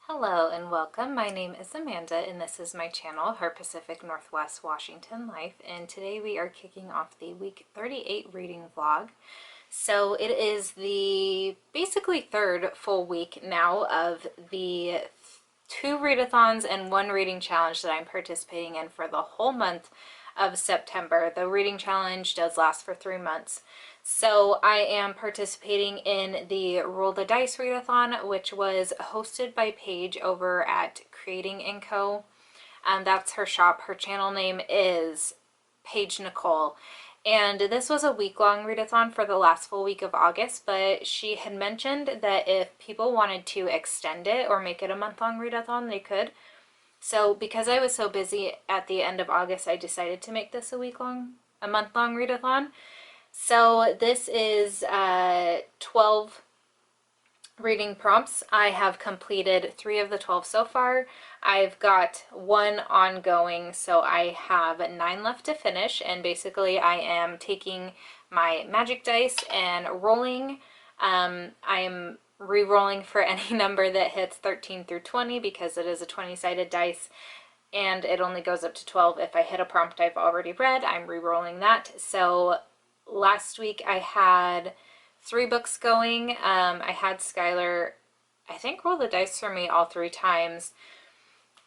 Hello and welcome. My name is Amanda and this is my channel, Her Pacific Northwest Washington Life, and today we are kicking off the week 38 reading vlog. So it is the basically third full week now of the 2 readathons and 1 reading challenge that I'm participating in for the whole month of September. The reading challenge does last for 3 months. So I am participating in the Roll the Dice Readathon, which was hosted by Paige over at Creating & Co. That's her shop. Her channel name is Paige Nicole. And this was a week-long readathon for the last full week of August, but she had mentioned that if people wanted to extend it or make it a month-long readathon, they could. So because I was so busy at the end of August, I decided to make this a month-long readathon. So this is 12 reading prompts. I have completed 3 of the 12 so far. I've got 1 ongoing, so I have 9 left to finish, and basically I am taking my magic dice and rolling. I'm re-rolling for any number that hits 13 through 20 because it is a 20-sided dice, and it only goes up to 12 if I hit a prompt I've already read. I'm re-rolling that. So last week I had 3 books going. I had Skylar, I think, roll the dice for me all 3 times,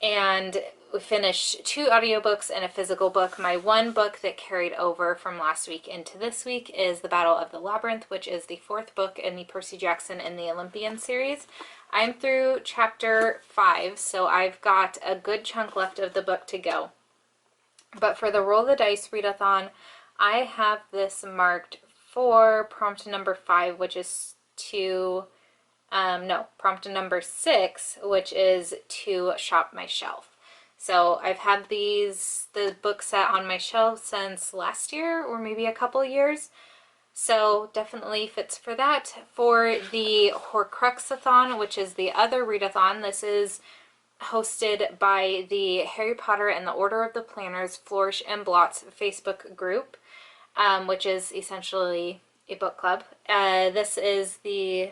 and we finished 2 audiobooks and a physical book. My 1 book that carried over from last week into this week is The Battle of the Labyrinth, which is the 4th book in the Percy Jackson and the Olympian series. I'm through chapter 5, so I've got a good chunk left of the book to go. But for the Roll the Dice Readathon, I have this marked for prompt number 5, which is prompt number 6, which is to shop my shelf. So I've had the book set on my shelf since last year or maybe a couple years. So definitely fits for that. For the Horcruxathon, which is the other readathon, this is hosted by the Harry Potter and the Order of the Planners Flourish and Blots Facebook group, which is essentially a book club. This is the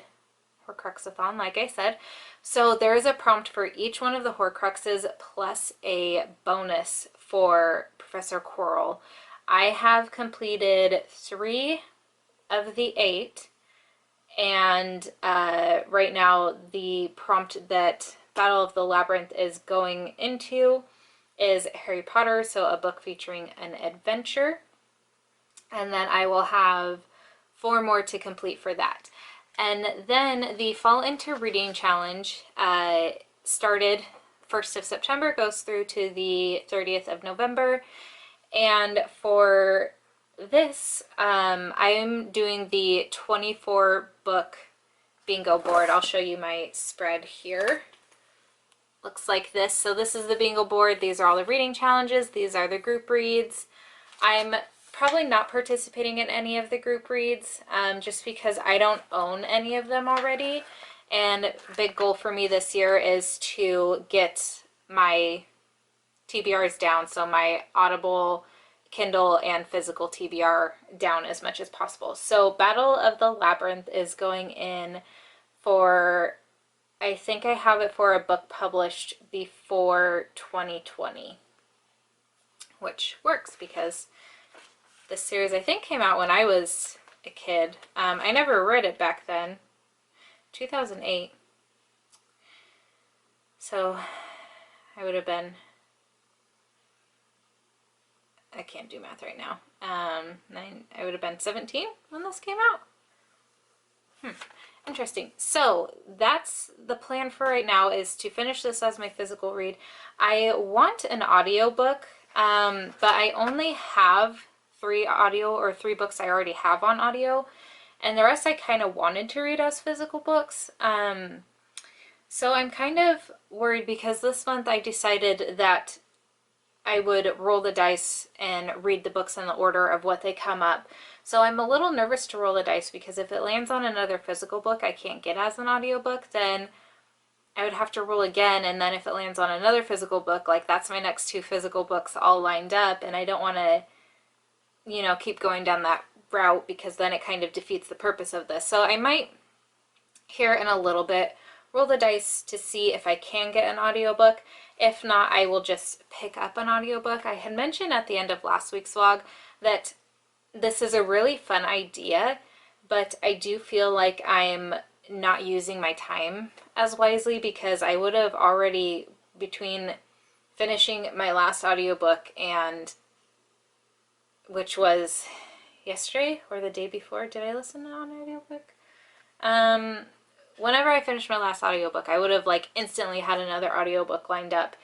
Horcruxathon, like I said. So there is a prompt for each one of the Horcruxes plus a bonus for Professor Quirrell. I have completed 3 of the 8, and right now the prompt that Battle of the Labyrinth is going into is Harry Potter, so a book featuring an adventure. And then I will have 4 more to complete for that. And then the Fall Into Reading Challenge started 1st of September, goes through to the 30th of November. And for this, I'm doing the 24 book bingo board. I'll show you my spread here. Looks like this. So this is the bingo board. These are all the reading challenges. These are the group reads. I'm probably not participating in any of the group reads just because I don't own any of them already. And big goal for me this year is to get my TBRs down, so my Audible, Kindle, and physical TBR down as much as possible. So Battle of the Labyrinth is going in for, I think I have it for a book published before 2020, which works because this series, I think, came out when I was a kid. I never read it back then. 2008. So I would have been, I can't do math right now. I would have been 17 when this came out. Interesting. So that's the plan for right now, is to finish this as my physical read. I want an audiobook, but I only have 3 books I already have on audio, and the rest I kind of wanted to read as physical books. So I'm kind of worried because this month I decided that I would roll the dice and read the books in the order of what they come up. So I'm a little nervous to roll the dice because if it lands on another physical book I can't get as an audiobook, then I would have to roll again, and then if it lands on another physical book, like that's my next 2 physical books all lined up, and I don't want to, you know, keep going down that route because then it kind of defeats the purpose of this. So I might, here in a little bit, roll the dice to see if I can get an audiobook. If not, I will just pick up an audiobook. I had mentioned at the end of last week's vlog that this is a really fun idea, but I do feel like I'm not using my time as wisely, because I would have already, between finishing my last audiobook, and which was yesterday or the day before. Did I listen to an audiobook? Whenever I finished my last audiobook, I would have like instantly had another audiobook lined up.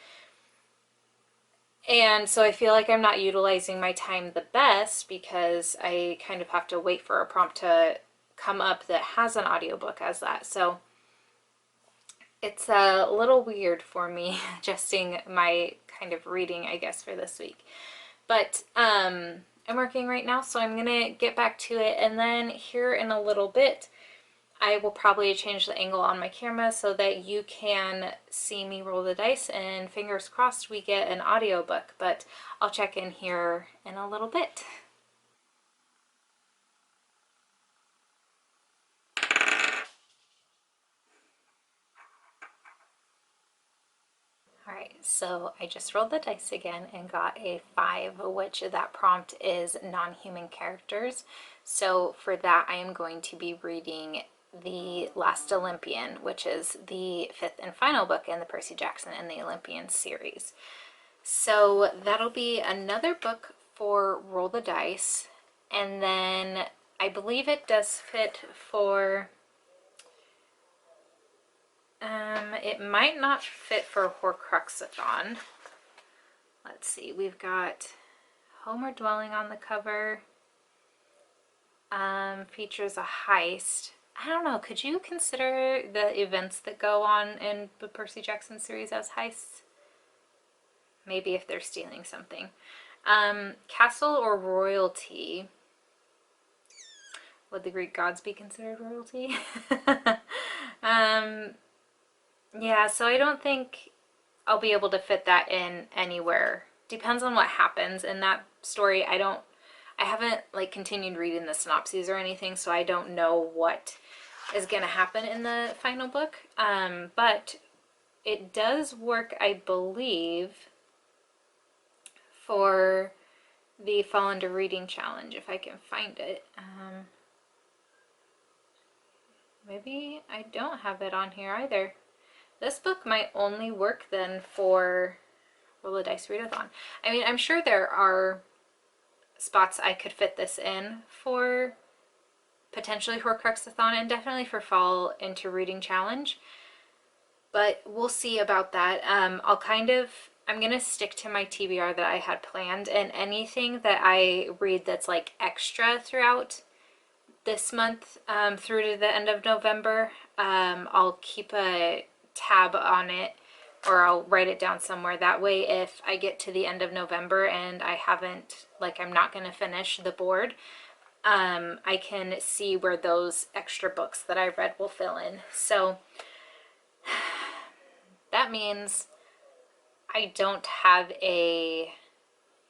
And so I feel like I'm not utilizing my time the best, because I kind of have to wait for a prompt to come up that has an audiobook as that. So it's a little weird for me adjusting my kind of reading, I guess, for this week. But I'm working right now, so I'm gonna get back to it, and then here in a little bit I will probably change the angle on my camera so that you can see me roll the dice, and fingers crossed we get an audiobook, but I'll check in here in a little bit. Alright, so I just rolled the dice again and got a 5, which that prompt is non-human characters. So for that I am going to be reading The Last Olympian, which is the 5th and final book in the Percy Jackson and the Olympian series. So that'll be another book for Roll the Dice, and then I believe it does fit for... it might not fit for Horcruxathon. Let's see, we've got Homer dwelling on the cover. Features a heist. I don't know, could you consider the events that go on in the Percy Jackson series as heists? Maybe if they're stealing something. Castle or royalty? Would the Greek gods be considered royalty? Yeah, so I don't think I'll be able to fit that in anywhere. Depends on what happens in that story. I haven't like continued reading the synopses or anything, so I don't know what is going to happen in the final book. But it does work, I believe, for the Fall Under Reading Challenge, if I can find it. Maybe I don't have it on here either. This book might only work then for Roll a Dice Readathon. I mean, I'm sure there are spots I could fit this in for potentially Horcruxathon, and definitely for Fall Into Reading Challenge, but we'll see about that. I'm gonna stick to my TBR that I had planned, and anything that I read that's like extra throughout this month through to the end of November, I'll keep a tab on it, or I'll write it down somewhere. That way if I get to the end of November and I haven't, like, I'm not going to finish the board, I can see where those extra books that I read will fill in. So that means I don't have a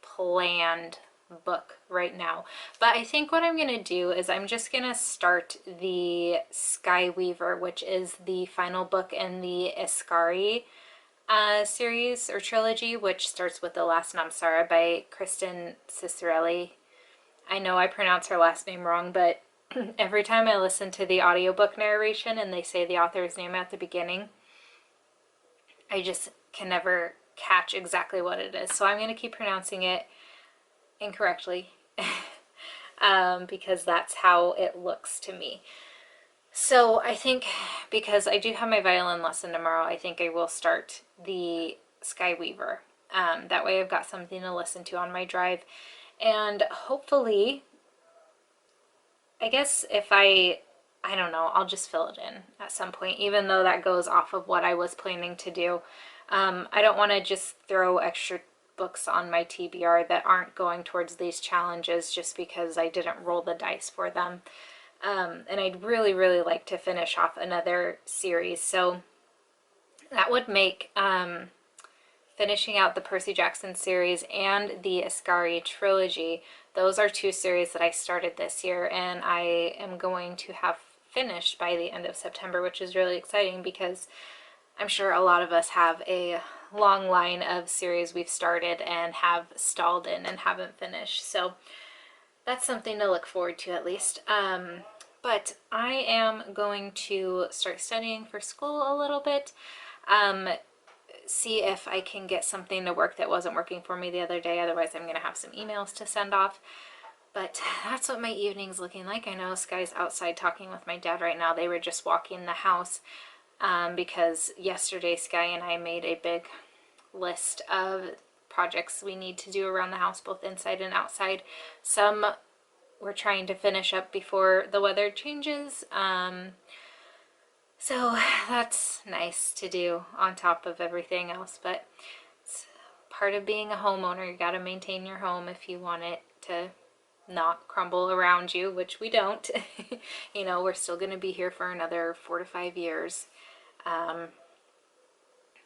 planned book right now, but I think what I'm gonna do is I'm just gonna start the Sky Weaver, which is the final book in the Iskari series or trilogy, which starts with The Last Namsara by Kristen Cicerelli. I know I pronounce her last name wrong, but every time I listen to the audiobook narration and they say the author's name at the beginning, I just can never catch exactly what it is. So I'm going to keep pronouncing it incorrectly because that's how it looks to me. So I think, because I do have my violin lesson tomorrow, I think I will start the Sky Weaver. That way I've got something to listen to on my drive, and hopefully, I guess if I don't know, I'll just fill it in at some point, even though that goes off of what I was planning to do. I don't want to just throw extra books on my TBR that aren't going towards these challenges just because I didn't roll the dice for them. And I'd really, really like to finish off another series. So that would make finishing out the Percy Jackson series and the Iskari trilogy. Those are two series that I started this year, and I am going to have finished by the end of September, which is really exciting because I'm sure a lot of us have a long line of series we've started and have stalled in and haven't finished. So that's something to look forward to at least. But I am going to start studying for school a little bit. See if I can get something to work that wasn't working for me the other day. Otherwise, I'm going to have some emails to send off. But that's what my evening's looking like. I know Sky's outside talking with my dad right now. They were just walking the house because yesterday Sky and I made a big list of projects we need to do around the house, both inside and outside. Some we're trying to finish up before the weather changes. So that's nice to do on top of everything else, but it's part of being a homeowner. You got to maintain your home if you want it to not crumble around you, which we don't. You know, we're still going to be here for another 4 to 5 years.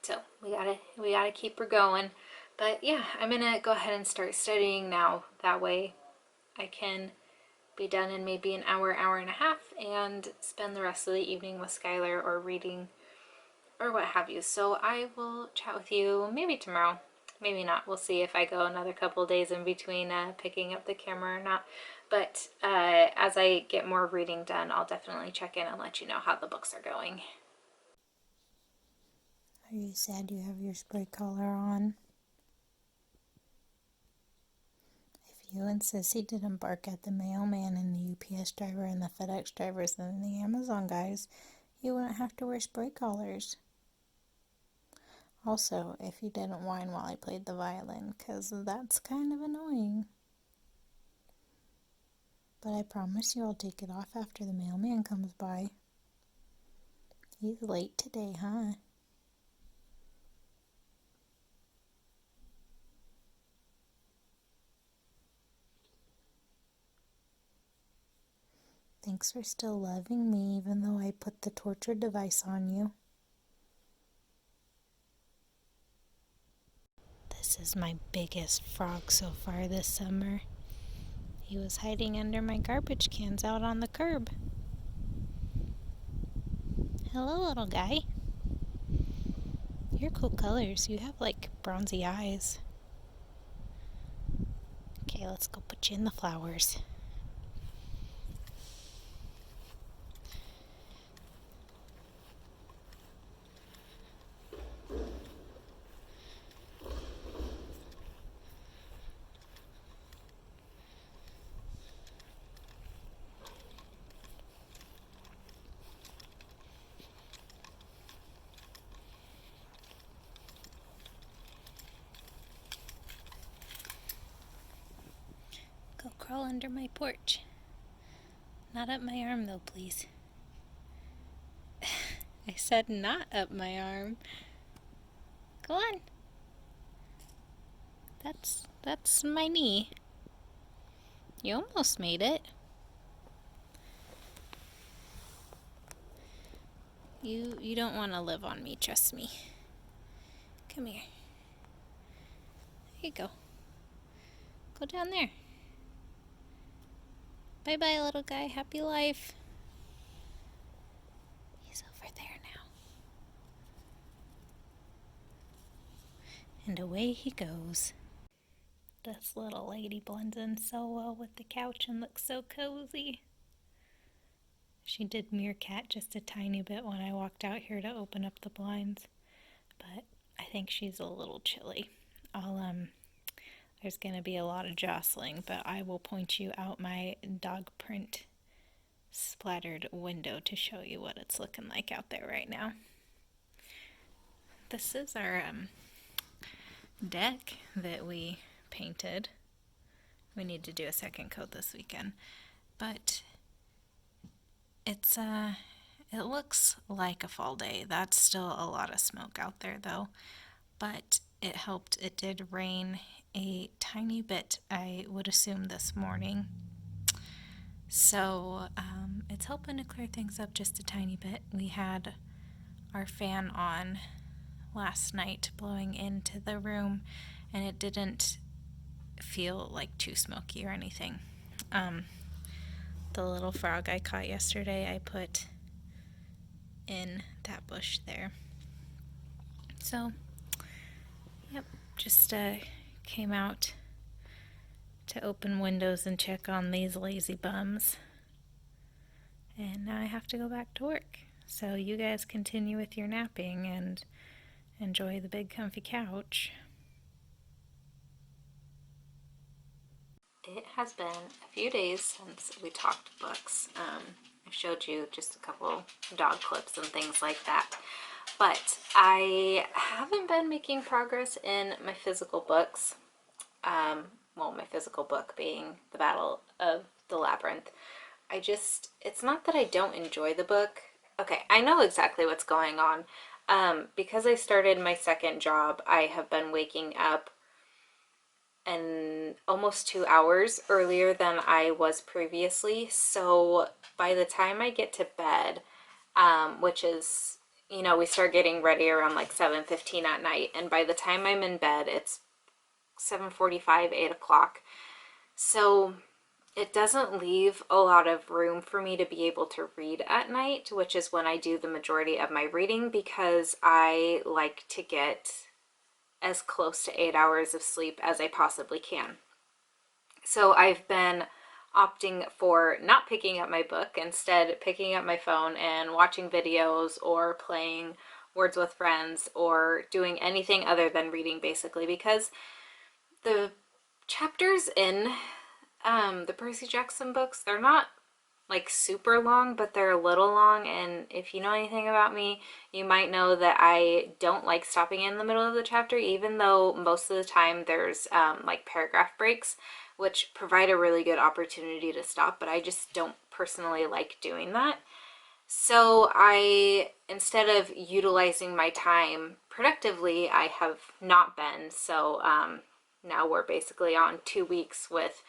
So we gotta keep her going. But yeah, I'm gonna go ahead and start studying now. That way I can be done in maybe an hour, hour and a half, and spend the rest of the evening with Skylar or reading or what have you. So I will chat with you maybe tomorrow, maybe not. We'll see if I go another couple days in between picking up the camera or not. But as I get more reading done, I'll definitely check in and let you know how the books are going. Are you sad you have your spray collar on? If you and Sissy didn't bark at the mailman and the UPS driver and the FedEx drivers and the Amazon guys, you wouldn't have to wear spray collars. Also, if you didn't whine while I played the violin, because that's kind of annoying. But I promise you I'll take it off after the mailman comes by. He's late today, huh? Thanks for still loving me even though I put the torture device on you. This is my biggest frog so far this summer. He was hiding under my garbage cans out on the curb. Hello, little guy. You're cool colors. You have like bronzy eyes. Okay, let's go put you in the flowers. Go crawl under my porch. Not up my arm though, please. I said not up my arm. Go on. That's my knee. You almost made it. You don't want to live on me, trust me. Come here. There you go. Go down there. Bye-bye, little guy. Happy life. He's over there now. And away he goes. This little lady blends in so well with the couch and looks so cozy. She did meerkat just a tiny bit when I walked out here to open up the blinds, but I think she's a little chilly. There's going to be a lot of jostling, but I will point you out my dog print splattered window to show you what it's looking like out there right now. This is our deck that we painted. We need to do a second coat this weekend, but it looks like a fall day. That's still a lot of smoke out there though, but it helped. It did rain a tiny bit, I would assume, this morning. So it's helping to clear things up just a tiny bit. We had our fan on last night blowing into the room, and it didn't feel like too smoky or anything. The little frog I caught yesterday, I put in that bush there. So, yep, just came out to open windows and check on these lazy bums. And now I have to go back to work. So you guys continue with your napping and enjoy the big comfy couch. It has been a few days since we talked books. I showed you just a couple dog clips and things like that. But I haven't been making progress in my physical books. Well, my physical book being The Battle of the Labyrinth. It's not that I don't enjoy the book. Okay, I know exactly what's going on. Because I started my second job, I have been waking up and almost 2 hours earlier than I was previously. So by the time I get to bed, which is, we start getting ready around like 7:15 at night, and by the time I'm in bed, it's 7:45, 8 o'clock. So it doesn't leave a lot of room for me to be able to read at night, which is when I do the majority of my reading, because I like to get as close to 8 hours of sleep as I possibly can. So I've been opting for not picking up my book, instead picking up my phone and watching videos or playing Words with Friends or doing anything other than reading, basically, because the chapters in the Percy Jackson books, they're not like super long, but they're a little long, and if you know anything about me, you might know that I don't like stopping in the middle of the chapter, even though most of the time there's like paragraph breaks, which provide a really good opportunity to stop, but I just don't personally like doing that. So instead of utilizing my time productively, I have not been. So now we're basically on 2 weeks with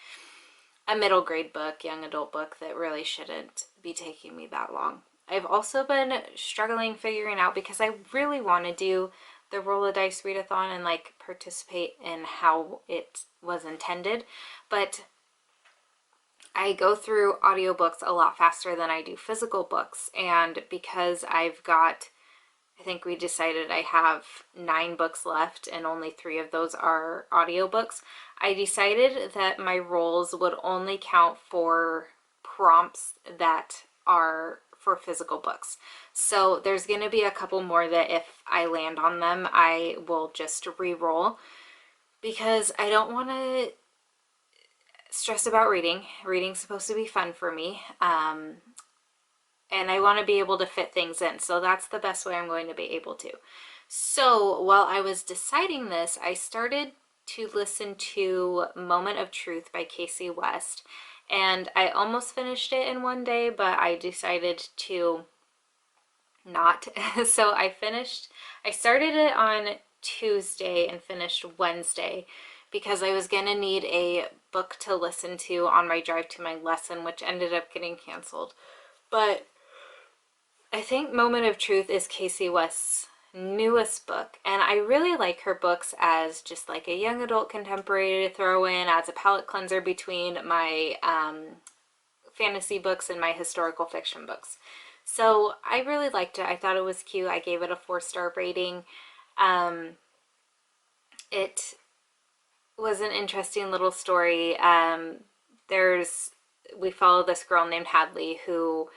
a middle grade book, young adult book, that really shouldn't be taking me that long. I've also been struggling figuring out, because I really want to do the Roll a Dice Readathon and like participate in how it was intended, but I go through audiobooks a lot faster than I do physical books, and because I think we decided I have 9 books left and only 3 of those are audiobooks, I decided that my rolls would only count for prompts that are for physical books. So there's going to be a couple more that if I land on them, I will just re-roll, because I don't want to stress about reading. Reading's supposed to be fun for me. And I want to be able to fit things in. So that's the best way I'm going to be able to. So while I was deciding this, I started to listen to Moment of Truth by Casey West. And I almost finished it in one day, but I decided to not. So I started it on Tuesday and finished Wednesday, because I was going to need a book to listen to on my drive to my lesson, which ended up getting canceled. But I think Moment of Truth is Casey West's newest book, and I really like her books as just like a young adult contemporary to throw in as a palate cleanser between my fantasy books and my historical fiction books. So I really liked it. I thought it was cute. I gave it a 4-star rating. It was an interesting little story. We follow this girl named Hadley, who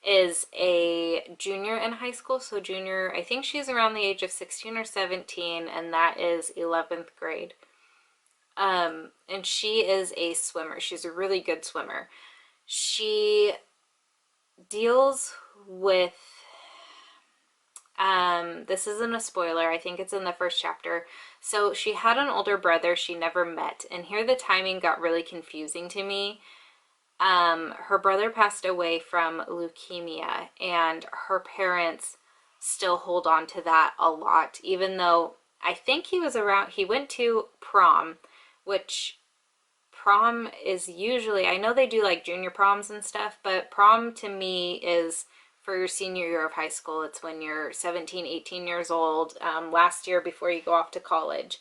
is a junior in high school. So junior, I think she's around the age of 16 or 17, and that is 11th grade. And she is a swimmer. She's a really good swimmer. She deals with, this isn't a spoiler, I think it's in the first chapter. So she had an older brother she never met, and here the timing got really confusing to me. Her brother passed away from leukemia, and her parents still hold on to that a lot, even though I think he went to prom, which prom is usually, I know they do like junior proms and stuff, but prom to me is for your senior year of high school. It's when you're 17, 18 years old, last year before you go off to college.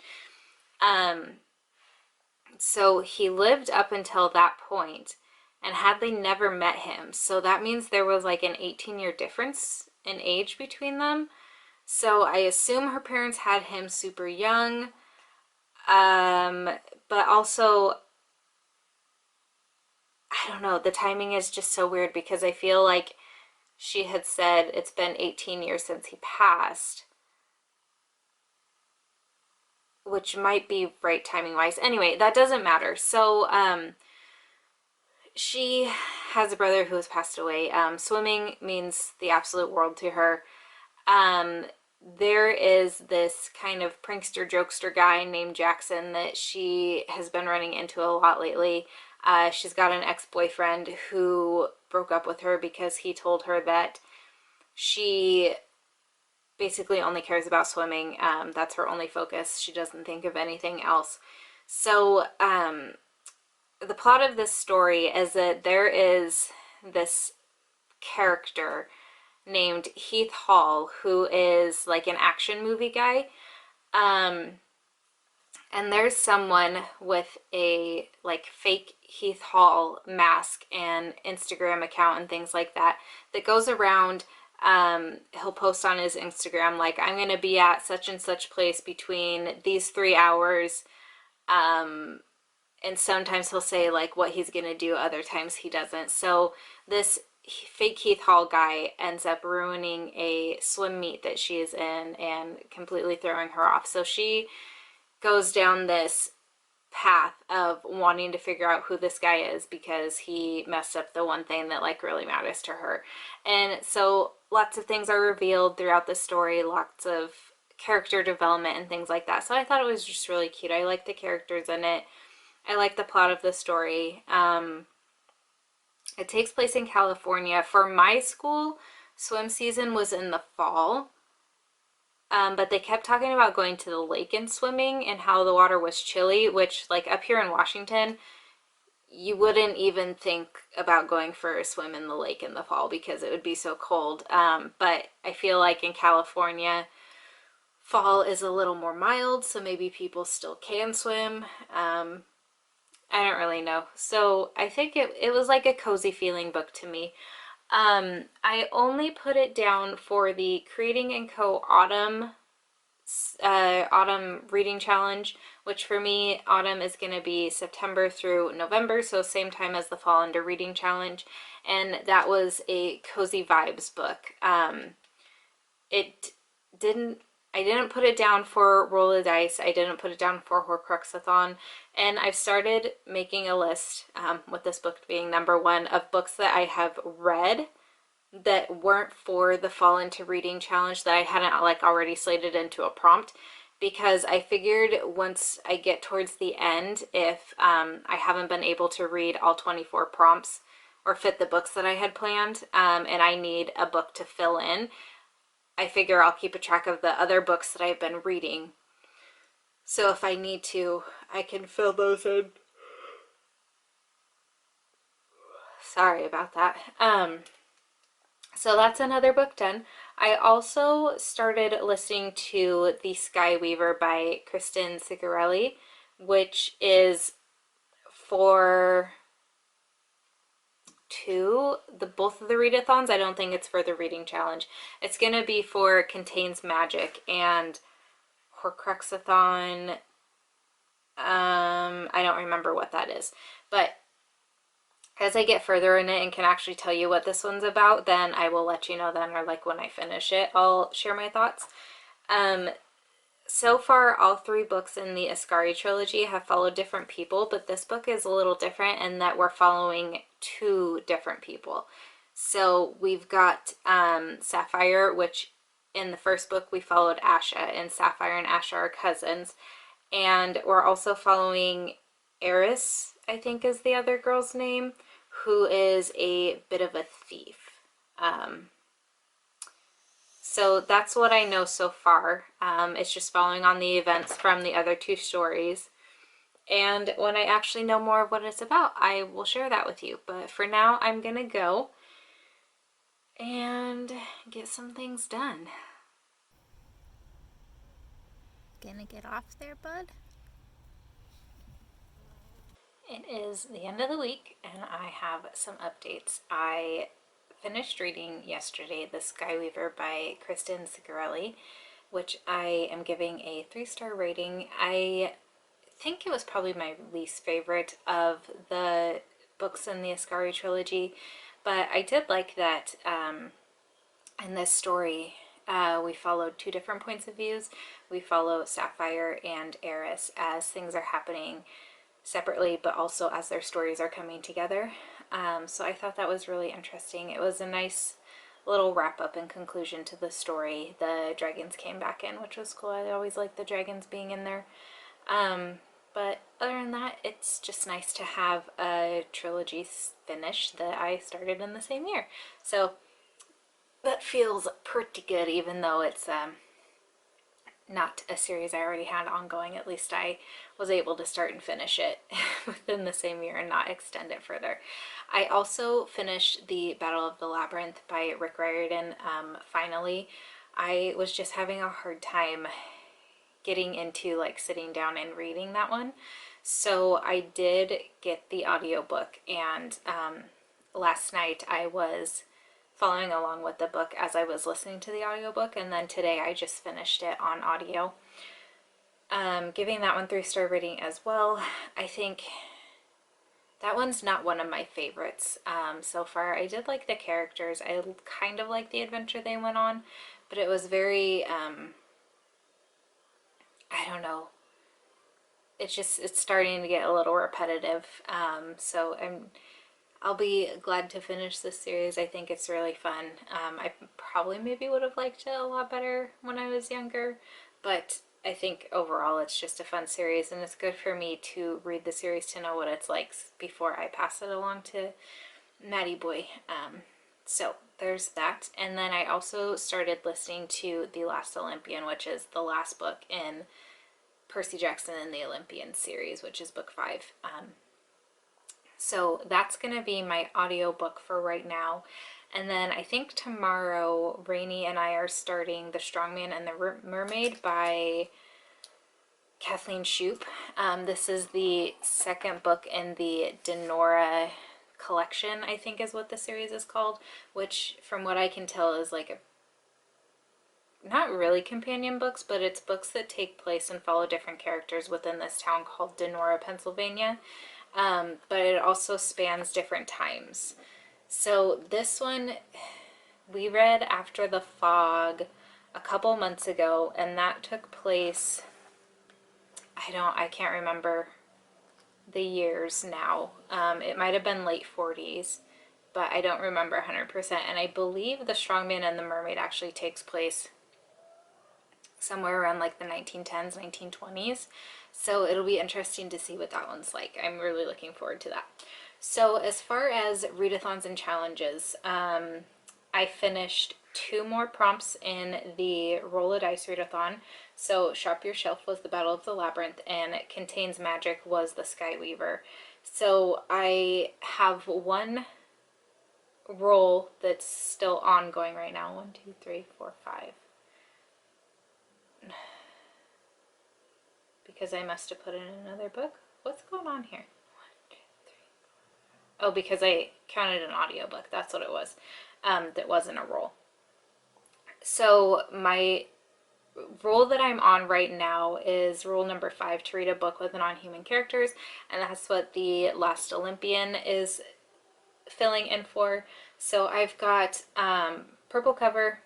So he lived up until that point. and Hadley never met him. So that means there was like an 18-year difference in age between them. So I assume her parents had him super young. But also, I don't know, the timing is just so weird because I feel like she had said it's been 18 years since he passed, which might be right timing wise. Anyway, that doesn't matter. So, she has a brother who has passed away. Swimming means the absolute world to her. There is this kind of prankster jokester guy named Jackson that she has been running into a lot lately. She's got an ex-boyfriend who broke up with her because he told her that she basically only cares about swimming. That's her only focus. She doesn't think of anything else. So the plot of this story is that there is this character named Heath Hall who is like an action movie guy. And there's someone with a like fake Heath Hall mask and Instagram account and things like that that goes around. He'll post on his Instagram like, I'm gonna be at such and such place between these 3 hours. And sometimes he'll say like what he's gonna do, other times he doesn't. So this fake Heath Hall guy ends up ruining a swim meet that she is in and completely throwing her off. So she goes down this path of wanting to figure out who this guy is because he messed up the one thing that like really matters to her. And so lots of things are revealed throughout the story, lots of character development and things like that. So I thought it was just really cute. I like the characters in it. I like the plot of the story. It takes place in California. For my school, swim season was in the fall. But they kept talking about going to the lake and swimming and how the water was chilly, which like up here in Washington, you wouldn't even think about going for a swim in the lake in the fall because it would be so cold. But I feel like in California, fall is a little more mild, so maybe people still can swim. I don't really know. So I think it was like a cozy feeling book to me. I only put it down for the Creating & Co. Autumn reading challenge, which for me, autumn is going to be September through November, so same time as the fall under reading challenge, and that was a cozy vibes book. It didn't I didn't put it down for Roll of Dice. I didn't put it down for Horcruxathon. And I've started making a list, with this book being number one, of books that I have read that weren't for the Fall Into Reading Challenge that I hadn't like already slated into a prompt. Because I figured once I get towards the end, if I haven't been able to read all 24 prompts or fit the books that I had planned, and I need a book to fill in, I figure I'll keep a track of the other books that I've been reading. So if I need to, I can fill those in. Sorry about that. So that's another book done. I also started listening to The Sky Weaver by Kristen Sigarelli, which is for both of the readathons. I don't think it's for the reading challenge. It's gonna be for Contains Magic and Horcruxathon. I don't remember what that is, but as I get further in it and can actually tell you what this one's about, then I will let you know then, or like when I finish it, I'll share my thoughts. So far, all three books in the Ascari trilogy have followed different people, but this book is a little different in that we're following two different people. So we've got Sapphire, which in the first book we followed Asha, and Sapphire and Asha are cousins. And we're also following Eris, I think is the other girl's name, who is a bit of a thief. So that's what I know so far. It's just following on the events from the other two stories. And when I actually know more of what it's about, I will share that with you. But for now, I'm going to go and get some things done. Gonna get off there, bud? It is the end of the week and I have some updates. I finished reading yesterday The Skyweaver by Kristen Sigarelli, which I am giving a 3-star rating. I think it was probably my least favorite of the books in the Ascari trilogy, but I did like that in this story we followed two different points of views. We follow Sapphire and Eris as things are happening separately, but also as their stories are coming together. So I thought that was really interesting. It was a nice little wrap up and conclusion to the story. The dragons came back in, which was cool. I always like the dragons being in there. But other than that, it's just nice to have a trilogy finished that I started in the same year. So that feels pretty good, even though it's not a series I already had ongoing. At least I was able to start and finish it within the same year and not extend it further. I also finished The Battle of the Labyrinth by Rick Riordan. Finally, I was just having a hard time getting into like sitting down and reading that one. So I did get the audiobook, and last night I was following along with the book as I was listening to the audiobook, and then today I just finished it on audio. Giving that one 3-star rating as well. I think that one's not one of my favorites so far. I did like the characters. I kind of like the adventure they went on, but it was very, I don't know. It's starting to get a little repetitive. So I'll be glad to finish this series. I think it's really fun. I probably maybe would have liked it a lot better when I was younger, but I think overall it's just a fun series, and it's good for me to read the series to know what it's like before I pass it along to Maddie Boy. So there's that. And then I also started listening to The Last Olympian, which is the last book in Percy Jackson and the Olympian series, which is book 5. So that's going to be my audiobook for right now. And then I think tomorrow, Rainey and I are starting The Strongman and the Mermaid by Kathleen Shoup. This is the second book in the Denora collection, I think is what the series is called, which from what I can tell is like a not really companion books, but it's books that take place and follow different characters within this town called Denora, Pennsylvania. But it also spans different times. So this one we read After the Fog a couple months ago, and that took place, I can't remember the years now. It might have been late 40s, but I don't remember 100%. And I believe The Strongman and the Mermaid actually takes place somewhere around like the 1910s, 1920s. So it'll be interesting to see what that one's like. I'm really looking forward to that. So as far as readathons and challenges, I finished 2 more prompts in the Roll a Dice Readathon. So Sharp Your Shelf was The Battle of the Labyrinth, and It Contains Magic was The Skyweaver. So I have one roll that's still ongoing right now. 1, 2, 3, 4, 5. Because I must have put it in another book. What's going on here? 1, 2, 3, 4. Oh, because I counted an audiobook. That's what it was. That wasn't a roll. So my roll that I'm on right now is rule number 5, to read a book with non-human characters, and that's what The Last Olympian is filling in for. So I've got purple cover,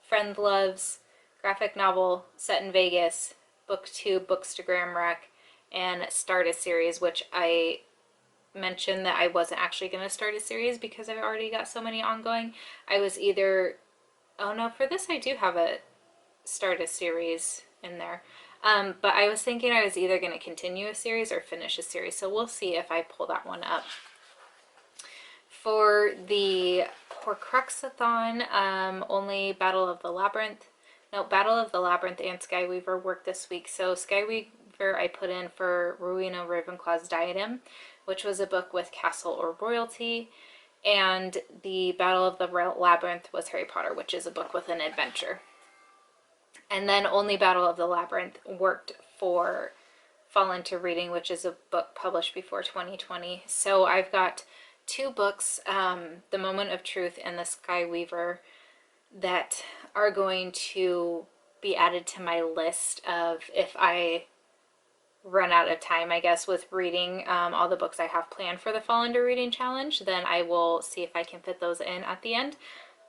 Friend Loves, graphic novel set in Vegas, book 2, Bookstagram Rec, and start a series, which I mentioned that I wasn't actually going to start a series because I've already got so many ongoing. I was either, oh no, for this I do have a start a series in there. But I was thinking I was either going to continue a series or finish a series, so we'll see if I pull that one up. For the Horcruxathon, only Battle of the Labyrinth and Skyweaver worked this week. So Skyweaver I put in for Rowena Ravenclaw's Diadem, which was a book with castle or royalty, and the Battle of the Labyrinth was Harry Potter, which is a book with an adventure. And then only Battle of the Labyrinth worked for Fall Into Reading, which is a book published before 2020. So I've got two books, The Moment of Truth and The Sky Weaver, that are going to be added to my list of, if I run out of time, I guess, with reading all the books I have planned for the Fall Into Reading Challenge, then I will see if I can fit those in at the end,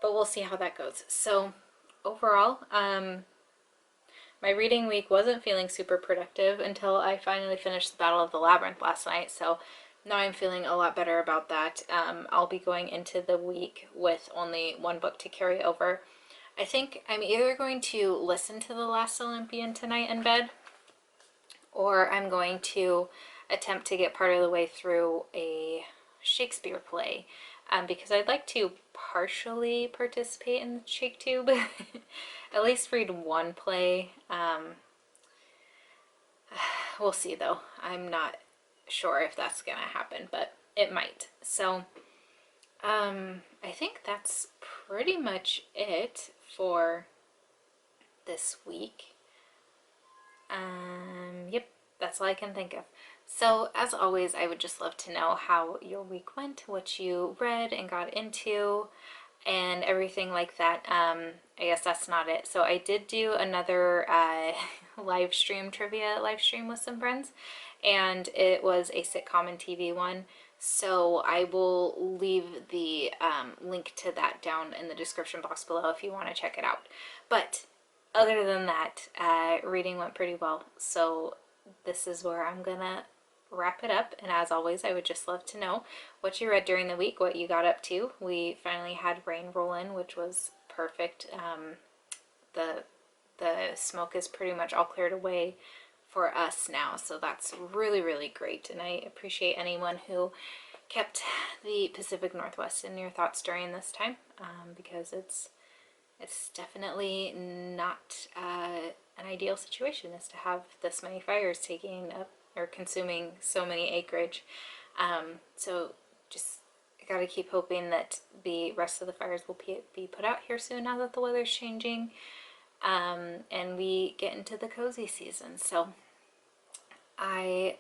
but we'll see how that goes. So overall, my reading week wasn't feeling super productive until I finally finished the Battle of the Labyrinth last night, so now I'm feeling a lot better about that. I'll be going into the week with only one book to carry over. I think I'm either going to listen to The Last Olympian tonight in bed, or I'm going to attempt to get part of the way through a Shakespeare play, because I'd like to partially participate in the ShakeTube, at least read one play. We'll see though. I'm not sure if that's gonna happen, but it might. So I think that's pretty much it for this week. Yep, that's all I can think of. So as always, I would just love to know how your week went, what you read and got into, and everything like that. I guess that's not it. So I did do another live stream with some friends, and it was a sitcom and TV one. So I will leave the link to that down in the description box below if you want to check it out. But other than that, reading went pretty well. So this is where I'm gonna wrap it up. And as always, I would just love to know what you read during the week, what you got up to. We finally had rain roll in, which was perfect. The smoke is pretty much all cleared away for us now, so that's really, really great. And I appreciate anyone who kept the Pacific Northwest in your thoughts during this time, because it's definitely not an ideal situation, is to have this many fires taking up or consuming so many acreage. So just gotta keep hoping that the rest of the fires will be put out here soon, now that the weather's changing, and we get into the cozy season. So I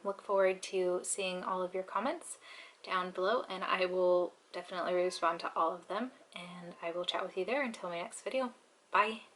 look forward to seeing all of your comments down below, and I will definitely respond to all of them, and I will chat with you there until my next video. Bye!